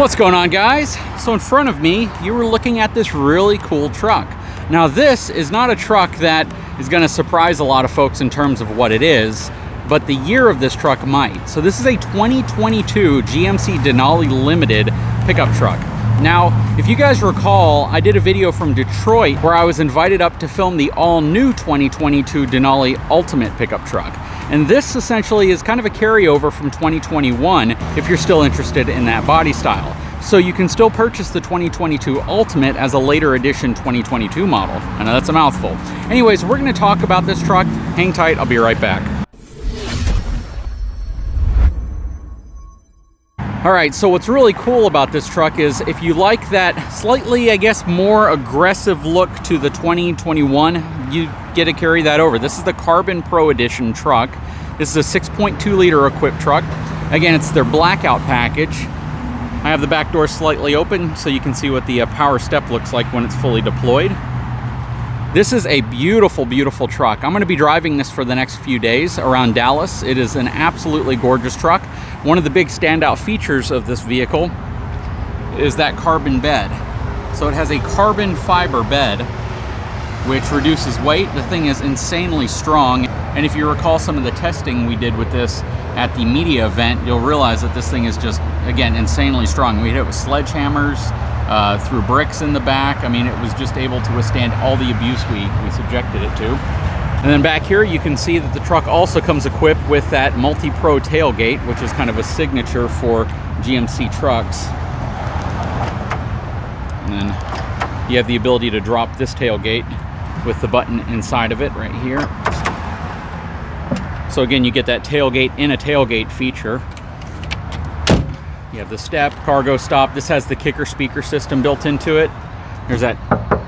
What's going on, guys? So in front of me, you were looking at this really cool truck. Now this is not a truck that is going to surprise a lot of folks in terms of what it is, but the year of this truck might. So this is a 2022 GMC Denali Limited pickup truck. Now, if you guys recall, I did a video from Detroit where I was invited up to film the all-new 2022 Denali Ultimate pickup truck. And this essentially is kind of a carryover from 2021 if you're still interested in that body style. So you can still purchase the 2022 Ultimate as a later edition 2022 model. I know that's a mouthful. Anyways, we're gonna talk about this truck. Hang tight, I'll be right back. All right, so what's really cool about this truck is if you like that slightly, I guess, more aggressive look to the 2021, you get to carry that over. This is the Carbon Pro Edition truck. This is a 6.2 liter equipped truck. Again, it's their blackout package. I have the back door slightly open so you can see what the power step looks like when it's fully deployed. This is a beautiful, beautiful truck. I'm gonna be driving this for the next few days around Dallas. It is an absolutely gorgeous truck. One of the big standout features of this vehicle is that carbon bed. So it has a carbon fiber bed, which reduces weight. The thing is insanely strong. And if you recall some of the testing we did with this at the media event, you'll realize that this thing is just, again, insanely strong. We hit it with sledgehammers, through bricks in the back. I mean, it was just able to withstand all the abuse we subjected it to. And then back here, you can see that the truck also comes equipped with that multi-pro tailgate, which is kind of a signature for GMC trucks. And then you have the ability to drop this tailgate with the button inside of it right here. So again, you get that tailgate in a tailgate feature. You have the step, cargo stop. This has the kicker speaker system built into it. There's that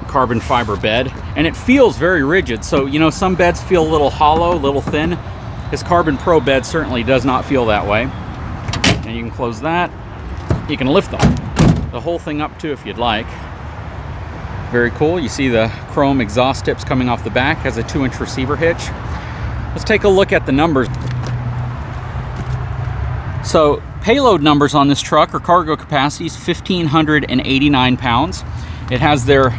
carbon fiber bed, and it feels very rigid. So, you know, some beds feel a little hollow, a little thin. This Carbon Pro bed certainly does not feel that way. And you can close that. You can lift the whole thing up too if you'd like. Very cool. You see the chrome exhaust tips coming off the back. Has a 2-inch receiver hitch. Let's take a look at the numbers. So payload numbers on this truck, or cargo capacity, is 1,589 pounds. It has their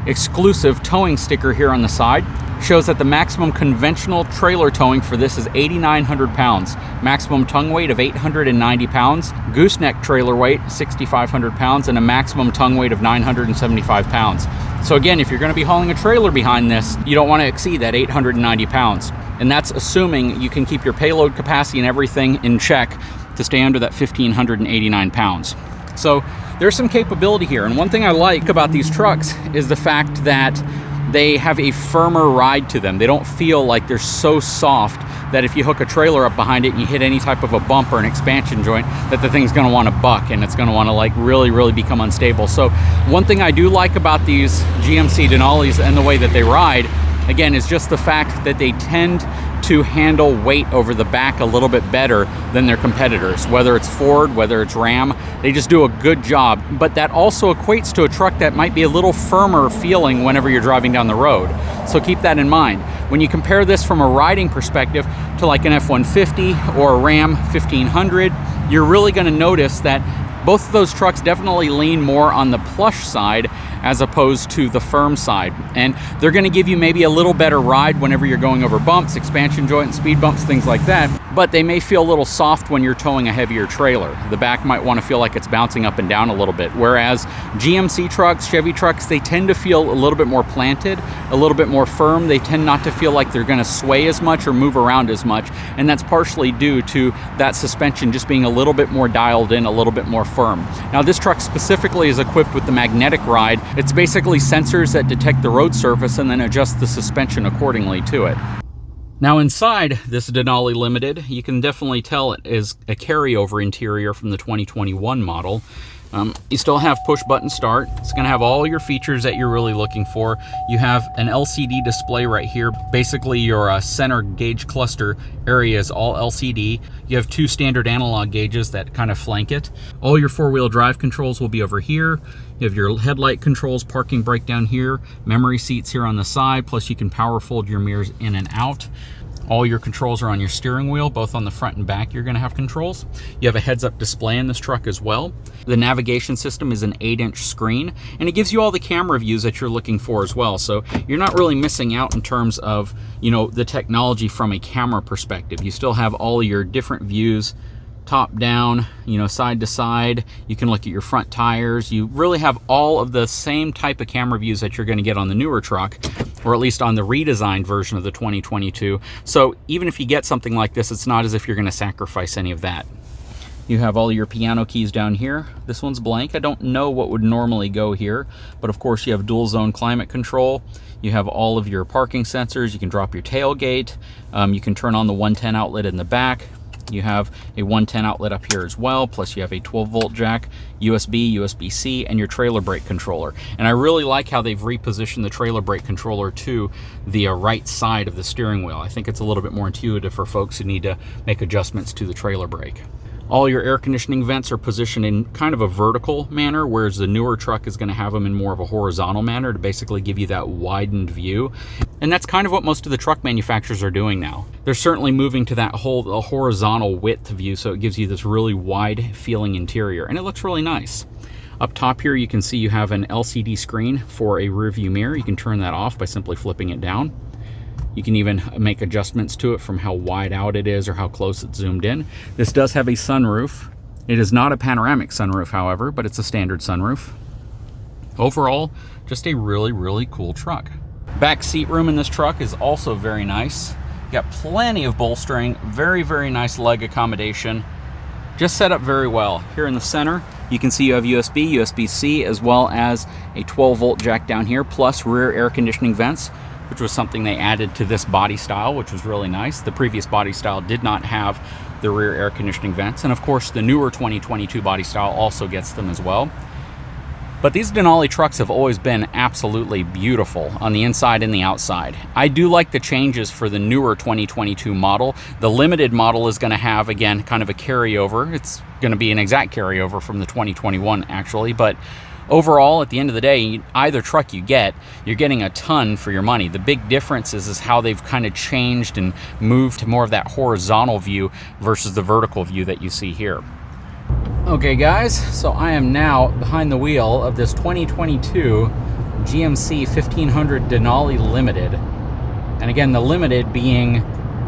exclusive towing sticker here on the side. Shows that the maximum conventional trailer towing for this is 8,900 pounds. Maximum tongue weight of 890 pounds. Gooseneck trailer weight, 6,500 pounds, and a maximum tongue weight of 975 pounds. So again, if you're gonna be hauling a trailer behind this, you don't wanna exceed that 890 pounds. And that's assuming you can keep your payload capacity and everything in check to stay under that 1,589 pounds. So there's some capability here. And one thing I like about these trucks is the fact that they have a firmer ride to them. They don't feel like they're so soft that if you hook a trailer up behind it and you hit any type of a bump or an expansion joint, that the thing's gonna wanna buck and it's gonna wanna like really become unstable. So one thing I do like about these GMC Denalis and the way that they ride, again, is just the fact that they tend to handle weight over the back a little bit better than their competitors. Whether it's Ford, whether it's Ram, they just do a good job. But that also equates to a truck that might be a little firmer feeling whenever you're driving down the road. So keep that in mind. When you compare this from a riding perspective to like an F-150 or a Ram 1500, you're really gonna notice that both of those trucks definitely lean more on the plush side as opposed to the firm side. And they're gonna give you maybe a little better ride whenever you're going over bumps, expansion joint, and speed bumps, things like that. But they may feel a little soft when you're towing a heavier trailer. The back might wanna feel like it's bouncing up and down a little bit. Whereas GMC trucks, Chevy trucks, they tend to feel a little bit more planted, a little bit more firm. They tend not to feel like they're gonna sway as much or move around as much. And that's partially due to that suspension just being a little bit more dialed in, a little bit more firm. Now this truck specifically is equipped with the magnetic ride. It's basically sensors that detect the road surface and then adjust the suspension accordingly to it. Now inside this Denali Limited, you can definitely tell it is a carryover interior from the 2021 model. You still have push button start. It's gonna have all your features that you're really looking for. You have an LCD display right here. Basically your center gauge cluster area is all LCD. You have 2 standard analog gauges that kind of flank it. All your 4-wheel drive controls will be over here. You have your headlight controls, parking brake down here, memory seats here on the side, plus you can power fold your mirrors in and out. All your controls are on your steering wheel, both on the front and back you're gonna have controls. You have a heads-up display in this truck as well. The navigation system is an 8-inch screen, and it gives you all the camera views that you're looking for as well. So you're not really missing out in terms of, you know, the technology from a camera perspective. You still have all your different views, top down, you know, side to side. You can look at your front tires. You really have all of the same type of camera views that you're going to get on the newer truck, or at least on the redesigned version of the 2022. So even if you get something like this, it's not as if you're going to sacrifice any of that. You have all your piano keys down here. This one's blank. I don't know what would normally go here, but of course you have dual zone climate control. You have all of your parking sensors. You can drop your tailgate. You can turn on the 110 outlet in the back. You have a 110 outlet up here as well, plus you have a 12-volt jack, USB, USB-C, and your trailer brake controller. And I really like how they've repositioned the trailer brake controller to the right side of the steering wheel. I think it's a little bit more intuitive for folks who need to make adjustments to the trailer brake. All your air conditioning vents are positioned in kind of a vertical manner, whereas the newer truck is going to have them in more of a horizontal manner to basically give you that widened view. And that's kind of what most of the truck manufacturers are doing now. They're certainly moving to that whole horizontal width view, so it gives you this really wide feeling interior, and it looks really nice. Up top here, you can see you have an LCD screen for a rear view mirror. You can turn that off by simply flipping it down. You can even make adjustments to it from how wide out it is or how close it's zoomed in. This does have a sunroof. It is not a panoramic sunroof, however, but it's a standard sunroof. Overall, just a really, really cool truck. Back seat room in this truck is also very nice. You got plenty of bolstering, very, very nice leg accommodation. Just set up very well. Here in the center, you can see you have USB, USB-C, as well as a 12-volt jack down here, plus rear air conditioning vents, which was something they added to this body style, which was really nice. The previous body style did not have the rear air conditioning vents. And of course, the newer 2022 body style also gets them as well. But these Denali trucks have always been absolutely beautiful on the inside and the outside. I do like the changes for the newer 2022 model. The limited model is going to have, again, kind of a carryover. It's going to be an exact carryover from the 2021, actually. But overall, at the end of the day, either truck you get, you're getting a ton for your money. The big difference is how they've kind of changed and moved to more of that horizontal view versus the vertical view that you see here. Okay guys, so I am now behind the wheel of this 2022 GMC 1500 Denali Limited. And again, the Limited being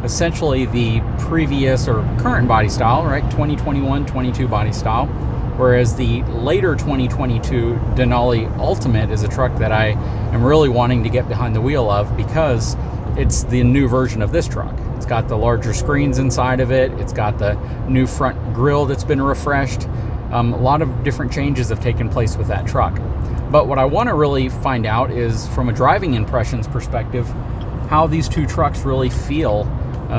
essentially the previous or current body style, right? 2021-22 body style. Whereas the later 2022 Denali Ultimate is a truck that I am really wanting to get behind the wheel of because it's the new version of this truck. It's got the larger screens inside of it. It's got the new front grille that's been refreshed. A lot of different changes have taken place with that truck. But what I want to really find out is, from a driving impressions perspective, how these two trucks really feel,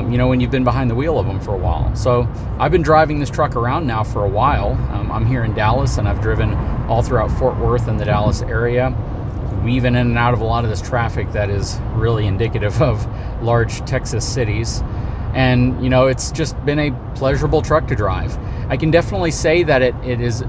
you know, when you've been behind the wheel of them for a while. So I've been driving this truck around now for a while. I'm here in Dallas, and I've driven all throughout Fort Worth and the Dallas area, weaving in and out of a lot of this traffic that is really indicative of large Texas cities. And, you know, it's just been a pleasurable truck to drive. I can definitely say that it is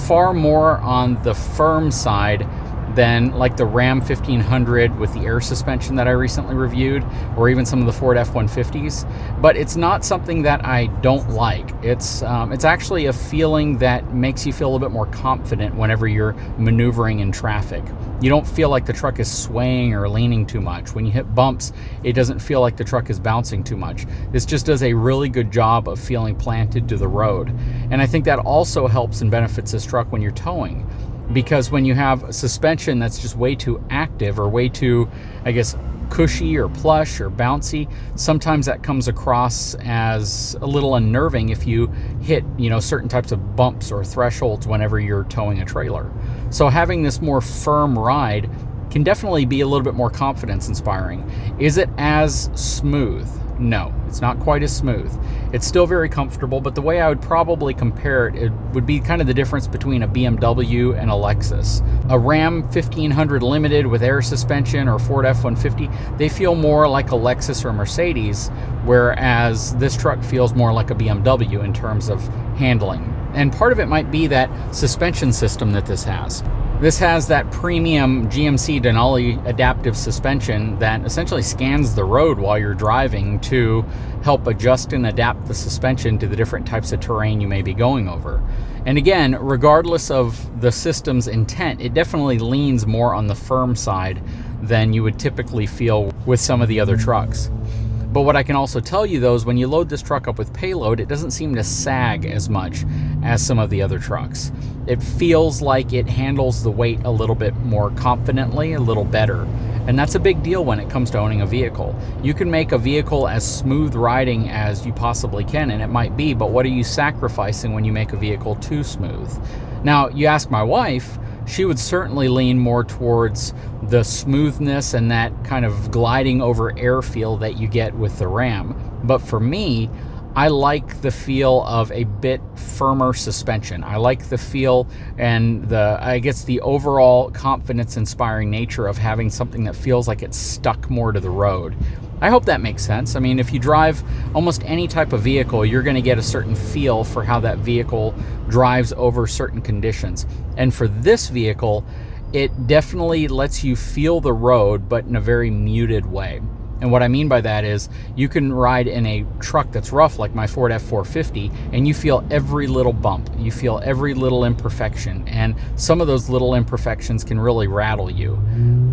far more on the firm side than like the Ram 1500 with the air suspension that I recently reviewed, or even some of the Ford F-150s. But it's not something that I don't like. It's actually a feeling that makes you feel a little bit more confident whenever you're maneuvering in traffic. You don't feel like the truck is swaying or leaning too much. When you hit bumps, it doesn't feel like the truck is bouncing too much. This just does a really good job of feeling planted to the road. And I think that also helps and benefits this truck when you're towing. Because when you have suspension that's just way too active or way too, I guess, cushy or plush or bouncy, sometimes that comes across as a little unnerving if you hit, you know, certain types of bumps or thresholds whenever you're towing a trailer. So having this more firm ride can definitely be a little bit more confidence inspiring. Is it as smooth? No, it's not quite as smooth. It's still very comfortable, but the way I would probably compare it, it would be kind of the difference between a BMW and a Lexus. A Ram 1500 Limited with air suspension or Ford F-150, they feel more like a Lexus or a Mercedes, whereas this truck feels more like a BMW in terms of handling. And part of it might be that suspension system that this has. This has that premium GMC Denali adaptive suspension that essentially scans the road while you're driving to help adjust and adapt the suspension to the different types of terrain you may be going over. And again, regardless of the system's intent, it definitely leans more on the firm side than you would typically feel with some of the other trucks. But what I can also tell you though is when you load this truck up with payload, it doesn't seem to sag as much as some of the other trucks. It feels like it handles the weight a little bit more confidently, a little better. And that's a big deal when it comes to owning a vehicle. You can make a vehicle as smooth riding as you possibly can, and it might be, but what are you sacrificing when you make a vehicle too smooth? Now, you ask my wife, she would certainly lean more towards the smoothness and that kind of gliding over air feel that you get with the Ram. But for me, I like the feel of a bit firmer suspension. I like the feel and I guess the overall confidence-inspiring nature of having something that feels like it's stuck more to the road. I hope that makes sense. I mean, if you drive almost any type of vehicle, you're going to get a certain feel for how that vehicle drives over certain conditions. And for this vehicle, it definitely lets you feel the road, but in a very muted way. And what I mean by that is you can ride in a truck that's rough like my Ford F450 and you feel every little bump, you feel every little imperfection, and some of those little imperfections can really rattle you.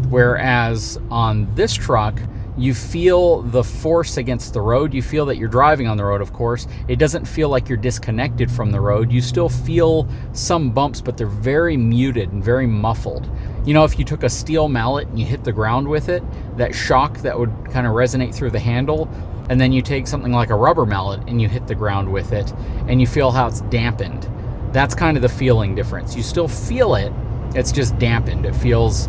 Whereas on this truck, you feel the force against the road. You feel that you're driving on the road, of course. It doesn't feel like you're disconnected from the road. You still feel some bumps, but they're very muted and very muffled. You know, if you took a steel mallet and you hit the ground with it, that shock that would kind of resonate through the handle, and then you take something like a rubber mallet and you hit the ground with it, and you feel how it's dampened. That's kind of the feeling difference. You still feel it, it's just dampened. It feels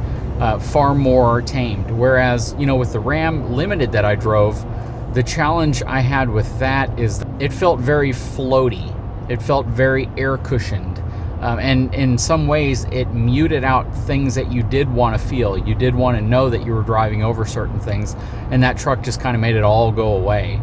far more tamed. Whereas, you know, with the Ram Limited that I drove, the challenge I had with that is it felt very floaty. It felt very air cushioned. And in some ways, it muted out things that you did want to feel. You did want to know that you were driving over certain things, and that truck just kind of made it all go away,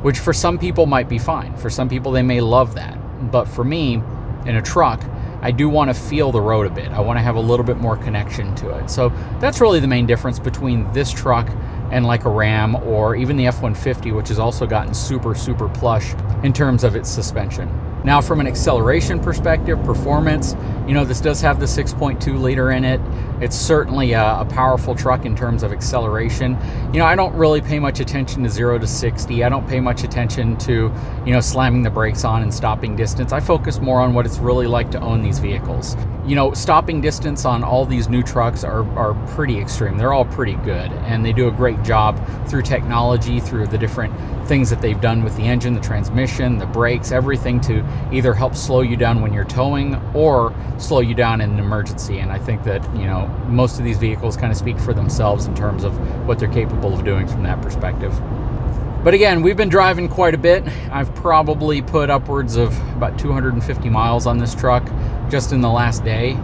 which for some people might be fine. For some people, they may love that. But for me, in a truck, I do want to feel the road a bit. I want to have a little bit more connection to it. So that's really the main difference between this truck and like a Ram or even the F-150, which has also gotten super, super plush in terms of its suspension. Now, from an acceleration perspective, performance, you know, this does have the 6.2 liter in it. It's certainly a powerful truck in terms of acceleration. You know, I don't really pay much attention to 0 to 60. I don't pay much attention to, you know, slamming the brakes on and stopping distance. I focus more on what it's really like to own these vehicles. You know, stopping distance on all these new trucks are pretty extreme. They're all pretty good, and they do a great job through technology, through the different things that they've done with the engine, the transmission, the brakes, everything to either help slow you down when you're towing or slow you down in an emergency. And I think that, you know, most of these vehicles kind of speak for themselves in terms of what they're capable of doing from that perspective. But again, we've been driving quite a bit. I've probably put upwards of about 250 miles on this truck just in the last day.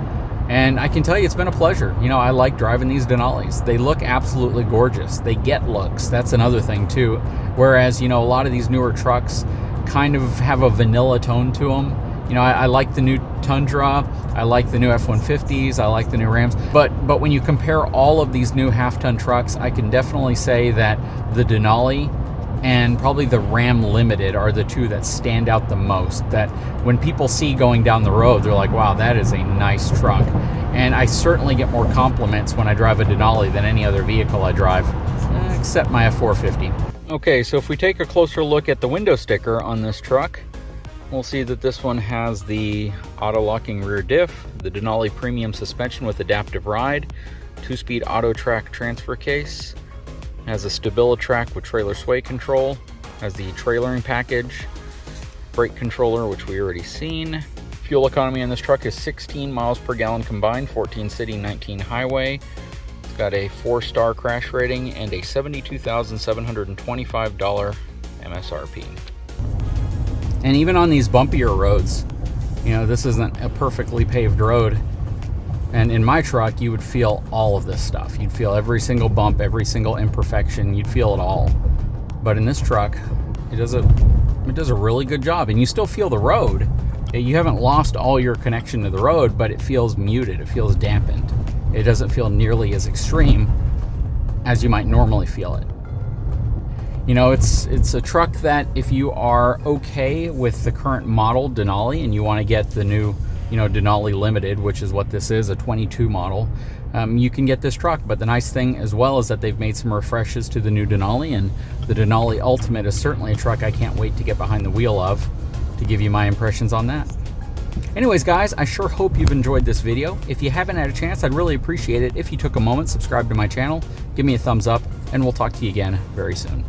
And I can tell you it's been a pleasure. You know, I like driving these Denalis. They look absolutely gorgeous. They get looks. That's another thing too. Whereas, you know, a lot of these newer trucks kind of have a vanilla tone to them. You know, I like the new Tundra, I like the new F-150s, I like the new Rams, but when you compare all of these new half-ton trucks, I can definitely say that the Denali and probably the Ram Limited are the two that stand out the most, that when people see going down the road, they're like, wow, that is a nice truck. And I certainly get more compliments when I drive a Denali than any other vehicle I drive, except my F450. Okay, so if we take a closer look at the window sticker on this truck, we'll see that this one has the auto-locking rear diff, the Denali premium suspension with adaptive ride, 2-speed auto-track transfer case, has a StabiliTrak with trailer sway control, has the trailering package, brake controller, which we already seen. Fuel economy on this truck is 16 miles per gallon combined, 14 city, 19 highway. It's got a 4-star crash rating and a $72,725 MSRP. And even on these bumpier roads, you know, this isn't a perfectly paved road. And in my truck, you would feel all of this stuff. You'd feel every single bump, every single imperfection, you'd feel it all. But in this truck, it does a really good job. And you still feel the road, You haven't lost all your connection to the road, but it feels muted, it feels dampened. It doesn't feel nearly as extreme as you might normally feel it. You know, it's a truck that if you are okay with the current model Denali and you want to get the new, you know, Denali Limited, which is what this is, a 22 model, you can get this truck. But the nice thing as well is that they've made some refreshes to the new Denali, and the Denali Ultimate is certainly a truck I can't wait to get behind the wheel of to give you my impressions on that. Anyways, guys, I sure hope you've enjoyed this video. If you haven't had a chance, I'd really appreciate it if you took a moment, subscribe to my channel, give me a thumbs up, and we'll talk to you again very soon.